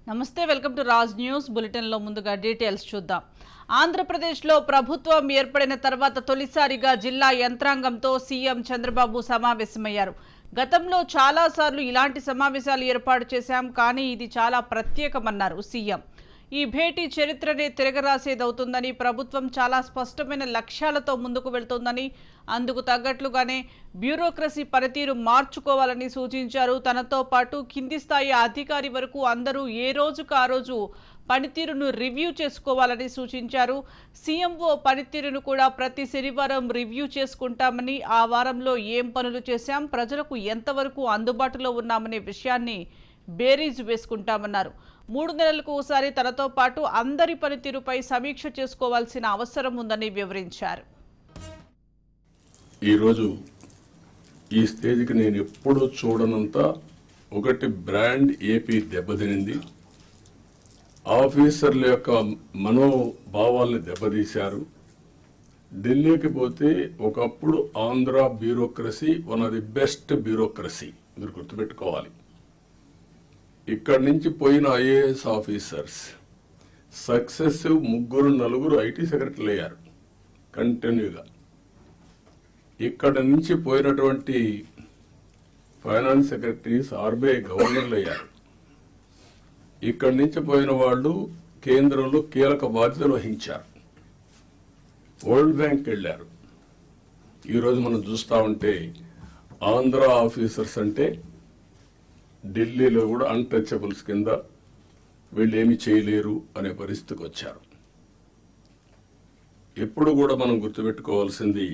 నమస్తే, welcome to Raj news బులెటిన్లో ముందుగా డీటెయిల్స్ చూద్దాం. ఆంధ్రప్రదేశ్లో ప్రభుత్వం ఏర్పడిన తర్వాత తొలిసారిగా జిల్లా యంత్రాంగంతో సీఎం చంద్రబాబు సమావేశమయ్యారు. గతంలో చాలాసార్లు ఇలాంటి సమావేశాలు ఏర్పాటు చేశాం, కానీ ఇది చాలా ప్రత్యేకమన్నారు సీఎం. ఈ భేటీ చరిత్రనే తిరగరాసేదవుతుందని, ప్రభుత్వం చాలా స్పష్టమైన లక్ష్యాలతో ముందుకు వెళ్తోందని, అందుకు తగ్గట్లుగానే బ్యూరోక్రసీ పనితీరు మార్చుకోవాలని సూచించారు. తనతో పాటు కింది స్థాయి అధికారి వరకు అందరూ ఏ రోజుకు ఆ రోజు పనితీరును రివ్యూ చేసుకోవాలని సూచించారు. సీఎంఓ పనితీరును కూడా ప్రతి శనివారం రివ్యూ చేసుకుంటామని, ఆ వారంలో ఏం పనులు చేశాం, ప్రజలకు ఎంతవరకు అందుబాటులో ఉన్నామనే విషయాన్ని బేరీజు వేసుకుంటామన్నారు. 3 నెలలకు ఒకసారి తనతో పాటు అందరి పనితీరుపై సమీక్ష చేసుకోవాల్సిన అవసరం ఉందని వివరించారు. ఈరోజు ఈ స్టేజ్కి నేను ఎప్పుడూ చూడనంత ఒకటి బ్రాండ్ ఏపీ దెబ్బతినింది. ఆఫీసర్ల యొక్క మనోభావాల్ని దెబ్బతీశారు. ఢిల్లీకి పోతే ఒకప్పుడు Andhra bureaucracy one of the best bureaucracy, మీరు గుర్తుపెట్టుకోవాలి. ఇక్కడి నుంచి పోయిన ఐఏఎస్ ఆఫీసర్స్ సక్సెసివ్ 3-4 ఐటీ సెక్రటరీలు అయ్యారు కంటిన్యూగా. ఇక్కడ నుంచి పోయినటువంటి ఫైనాన్స్ సెక్రటరీస్ ఆర్బీఐ గవర్నర్లు అయ్యారు. ఇక్కడి నుంచి పోయిన వాళ్ళు కేంద్రంలో కీలక బాధ్యతలు వహించారు, వరల్డ్ బ్యాంక్ వెళ్ళారు. ఈరోజు మనం చూస్తూ ఉంటే ఆంధ్ర ఆఫీసర్స్ అంటే ఢిల్లీలో కూడా అన్టచబుల్స్ కింద వీళ్ళు ఏమి చేయలేరు అనే పరిస్థితికి వచ్చారు. ఎప్పుడు కూడా మనం గుర్తుపెట్టుకోవాల్సింది,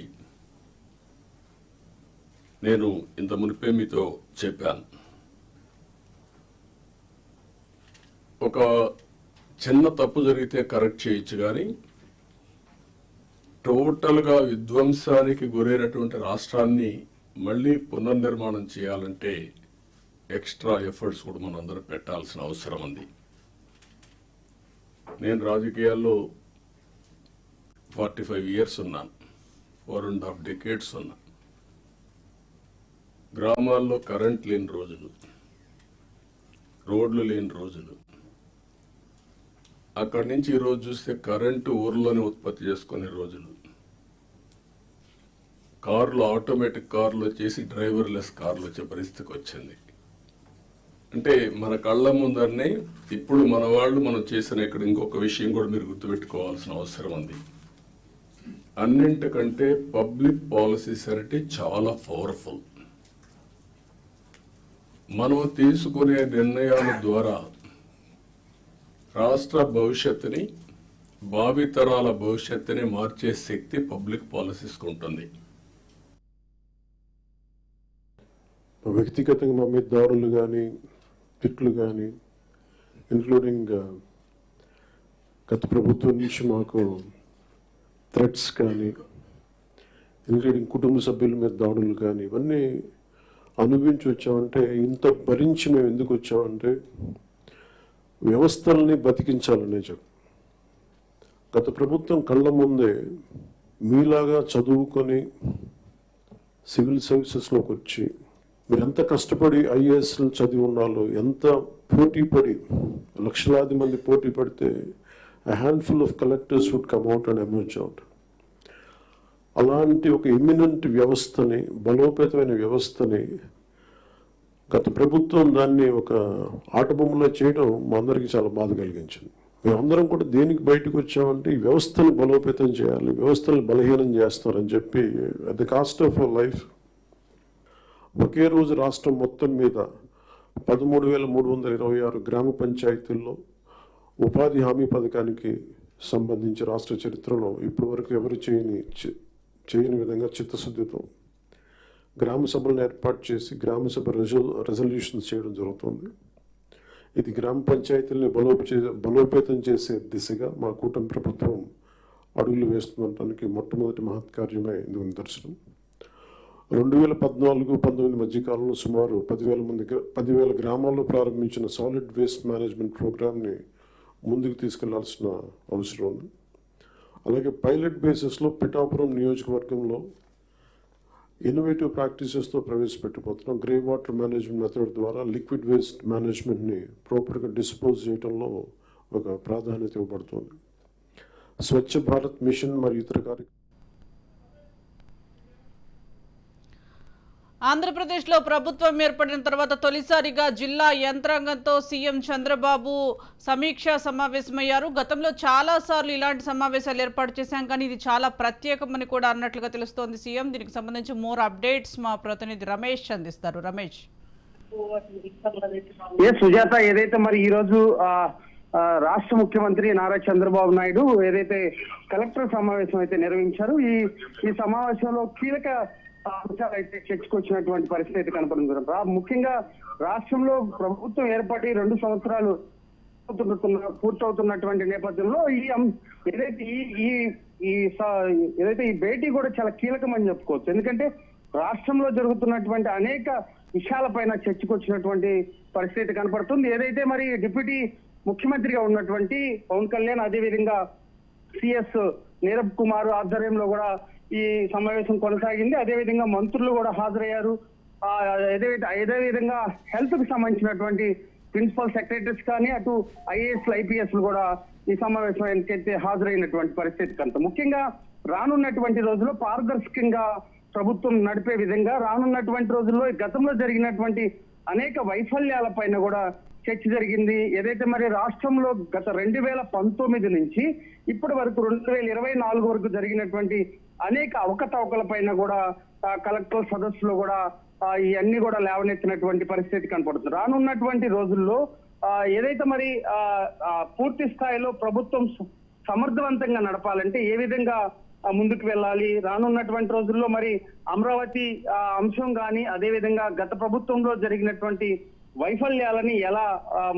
నేను ఇంత మునిపే మీతో చెప్పాను, ఒక చిన్న తప్పు జరిగితే కరెక్ట్ చేయొచ్చు, కానీ టోటల్గా విధ్వంసానికి గురైనటువంటి రాష్ట్రాన్ని మళ్ళీ పునర్నిర్మాణం చేయాలంటే ఎక్స్ట్రా ఎఫర్ట్స్ కూడా మనం అందరం పెట్టాల్సిన అవసరం ఉంది. నేను రాజకీయాల్లో 45 years ఉన్నాను, 4.5 decades ఉన్నా. గ్రామాల్లో కరెంట్ లేని రోజులు, రోడ్లు లేని రోజులు, అక్కడి నుంచి ఈరోజు చూస్తే కరెంటు ఊర్లోనే ఉత్పత్తి చేసుకునే రోజులు, కార్లు ఆటోమేటిక్ కార్లు వచ్చేసి డ్రైవర్లెస్ కార్లు వచ్చే పరిస్థితికి వచ్చింది. అంటే మన కళ్ళ ముందరనే ఇప్పుడు మన వాళ్ళు మనం చేసిన ఇక్కడ ఇంకొక విషయం కూడా మీరు గుర్తుపెట్టుకోవాల్సిన అవసరం ఉంది. అన్నింటికంటే పబ్లిక్ పాలసీస్ అంటే చాలా పవర్ఫుల్. మనం తీసుకునే నిర్ణయాల ద్వారా రాష్ట్ర భవిష్యత్తుని, భావితరాల భవిష్యత్తుని మార్చే శక్తి పబ్లిక్ పాలసీస్కి ఉంటుంది. వ్యక్తిగతంగా మా మీద దాడులు కానీ తిట్లు కానీ, ఇంక్లూడింగ్ గత ప్రభుత్వం నుంచి మాకు థ్రెట్స్ కానీ, ఇంక్లూడింగ్ కుటుంబ సభ్యుల మీద దాడులు కానీ, ఇవన్నీ అనుభవించి వచ్చామంటే, ఇంత భరించి మేము ఎందుకు వచ్చామంటే వ్యవస్థల్ని బతికించాలనే చెప్పి. గత ప్రభుత్వం కళ్ళ ముందే మీలాగా చదువుకొని సివిల్ సర్వీసెస్లోకి వచ్చి మీరు ఎంత కష్టపడి ఐఏఎస్లు చదివి ఉన్నాలో, ఎంత పోటీ పడి లక్షలాది మంది పోటీ పడితే handful of collectors would come out and emerge out. అలాంటి ఒక ఎమినెంట్ వ్యవస్థని, బలోపేతమైన వ్యవస్థని గత ప్రభుత్వం దాన్ని ఒక ఆటబొమ్మలో చేయడం మా అందరికీ చాలా బాధ కలిగించింది. మేమందరం కూడా దేనికి బయటకు వచ్చామంటే ఈ వ్యవస్థను బలోపేతం చేయాలి, వ్యవస్థను బలహీనం చేస్తారని చెప్పి at the cost of our life ఒకే రోజు రాష్ట్రం మొత్తం మీద 13,326 గ్రామ పంచాయతీల్లో ఉపాధి హామీ పథకానికి సంబంధించి రాష్ట్ర చరిత్రలో ఇప్పటివరకు ఎవరు చేయని విధంగా చిత్తశుద్ధితో గ్రామ సభలను ఏర్పాటు చేసి గ్రామ సభ రెజల్యూషన్స్ చేయడం జరుగుతుంది. ఇది గ్రామ పంచాయతీలని బలోపేతం చేసే దిశగా మా కూటమి ప్రభుత్వం అడుగులు వేస్తుండటానికి మొట్టమొదటి మహత్కార్యమే ఇందుకు నిదర్శనం. 2014-19 మధ్యకాలంలో సుమారు 10,000 గ్రామాల్లో ప్రారంభించిన సాలిడ్ వేస్ట్ మేనేజ్మెంట్ ప్రోగ్రామ్ని ముందుకు తీసుకెళ్లాల్సిన అవసరం ఉంది. అలాగే పైలట్ బేసిస్లో పిఠాపురం నియోజకవర్గంలో ఇన్నోవేటివ్ ప్రాక్టీసెస్తో ప్రవేశపెట్టిపోతున్నాం. గ్రే వాటర్ మేనేజ్మెంట్ మెథడ్ ద్వారా లిక్విడ్ వేస్ట్ మేనేజ్మెంట్ని ప్రాపర్గా డిస్పోజ్ చేయడంలో ఒక ప్రాధాన్యత ఇవ్వబడుతుంది. స్వచ్ఛ భారత్ మిషన్ మరియు ఇతర కార్యక్రమాలు ఆంధ్రప్రదేశ్లో ప్రభుత్వం ఏర్పడిన తర్వాత తొలిసారిగా జిల్లా యంత్రాంగంతో సీఎం చంద్రబాబు సమీక్షా సమావేశమయ్యారు. గతంలో చాలాసార్లు ఇలాంటి సమావేశాలు ఏర్పాటు చేశాం, కానీ ఇది చాలా ప్రత్యేకమని కూడా అన్నట్లుగా తెలుస్తోంది సీఎం. దీనికి సంబంధించి మోర్ అప్డేట్స్ మా ప్రతినిధి రమేష్ అందిస్తారు. రమేష్. సుజాత, ఏదైతే మరి ఈ రోజు రాష్ట్ర ముఖ్యమంత్రి నారా చంద్రబాబు నాయుడు ఏదైతే కలెక్టర్ సమావేశం అయితే నిర్వహించారు, ఈ సమావేశంలో కీలక అంశాలు అయితే చర్చకొచ్చినటువంటి పరిస్థితి అయితే కనపడుతుంది. ముఖ్యంగా రాష్ట్రంలో ప్రభుత్వం ఏర్పడి 2 సంవత్సరాలు పూర్తవుతున్నటువంటి నేపథ్యంలో ఏదైతే ఈ భేటీ కూడా చాలా కీలకమని చెప్పుకోవచ్చు. ఎందుకంటే రాష్ట్రంలో జరుగుతున్నటువంటి అనేక విషయాలపైన చర్చకొచ్చినటువంటి పరిస్థితి కనపడుతుంది. ఏదైతే మరి డిప్యూటీ ముఖ్యమంత్రిగా ఉన్నటువంటి పవన్ కళ్యాణ్, అదేవిధంగా సిఎస్ నీరబ్ కుమార్ ఆధ్వర్యంలో కూడా ఈ సమావేశం కొనసాగింది. అదేవిధంగా మంత్రులు కూడా హాజరయ్యారు. అదే విధంగా హెల్త్ కి సంబంధించినటువంటి ప్రిన్సిపల్ సెక్రటరీస్ కానీ, అటు ఐఏఎస్ ఐపీఎస్ కూడా ఈ సమావేశానికి అయితే హాజరైనటువంటి పరిస్థితి కనుక ముఖ్యంగా రానున్నటువంటి రోజుల్లో పారదర్శకంగా ప్రభుత్వం నడిపే విధంగా రానున్నటువంటి రోజుల్లో గతంలో జరిగినటువంటి అనేక వైఫల్యాల పైన కూడా చర్చ జరిగింది. ఏదైతే మరి రాష్ట్రంలో గత 2019 నుంచి ఇప్పటి వరకు 2024 వరకు జరిగినటువంటి అనేక అవకతవకల పైన కూడా కలెక్టర్ సదస్సులో కూడా ఇవన్నీ కూడా లేవనెత్తినటువంటి పరిస్థితి కనపడుతుంది. రానున్నటువంటి రోజుల్లో ఏదైతే మరి పూర్తి స్థాయిలో ప్రభుత్వం సమర్థవంతంగా నడపాలంటే ఏ విధంగా ముందుకు వెళ్ళాలి, రానున్నటువంటి రోజుల్లో మరి అమరావతి అంశం కానీ, అదే విధంగా గత ప్రభుత్వంలో జరిగినటువంటి వైఫల్యాలని ఎలా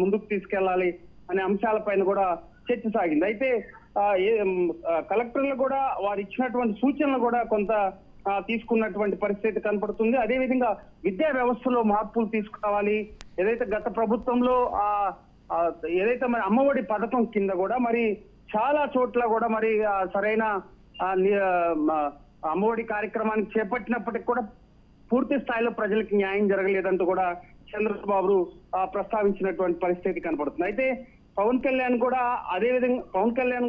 ముందుకు తీసుకెళ్లాలి అనే అంశాలపైన కూడా చర్చ సాగింది. అయితే కలెక్టర్లు కూడా వారు ఇచ్చినటువంటి సూచనలు కూడా కొంత తీసుకున్నటువంటి పరిస్థితి కనపడుతుంది. అదేవిధంగా విద్యా వ్యవస్థలో మార్పులు తీసుకురావాలి. ఏదైతే గత ప్రభుత్వంలో ఏదైతే మరి అమ్మఒడి పథకం కింద కూడా మరి చాలా చోట్ల కూడా మరి సరైన అమ్మఒడి కార్యక్రమాన్ని చేపట్టినప్పటికీ కూడా పూర్తి స్థాయిలో ప్రజలకు న్యాయం జరగలేదంటూ కూడా చంద్రబాబు ప్రస్తావించినటువంటి పరిస్థితి కనపడుతుంది. అయితే పవన్ కళ్యాణ్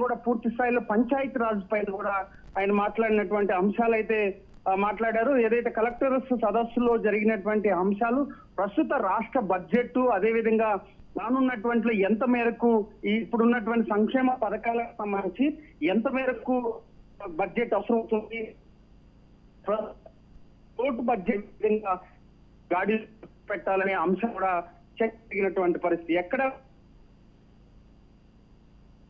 కూడా పూర్తి స్థాయిలో పంచాయతీ రాజ్ పైన కూడా ఆయన మాట్లాడినటువంటి అంశాలు అయితే మాట్లాడారు. ఏదైతే కలెక్టర్స్ సదస్సులో జరిగినటువంటి అంశాలు, ప్రస్తుత రాష్ట్ర బడ్జెట్, అదే విధంగా రానున్నటువంటి ఎంత మేరకు ఇప్పుడున్నటువంటి సంక్షేమ పథకాలకు సంబంధించి ఎంత మేరకు బడ్జెట్ అవసరం అవుతుంది, కోర్టు బడ్జెట్ విధంగా గాడి పెట్టాలనే అంశం కూడా చర్చ జరిగినటువంటి పరిస్థితి. ఎక్కడ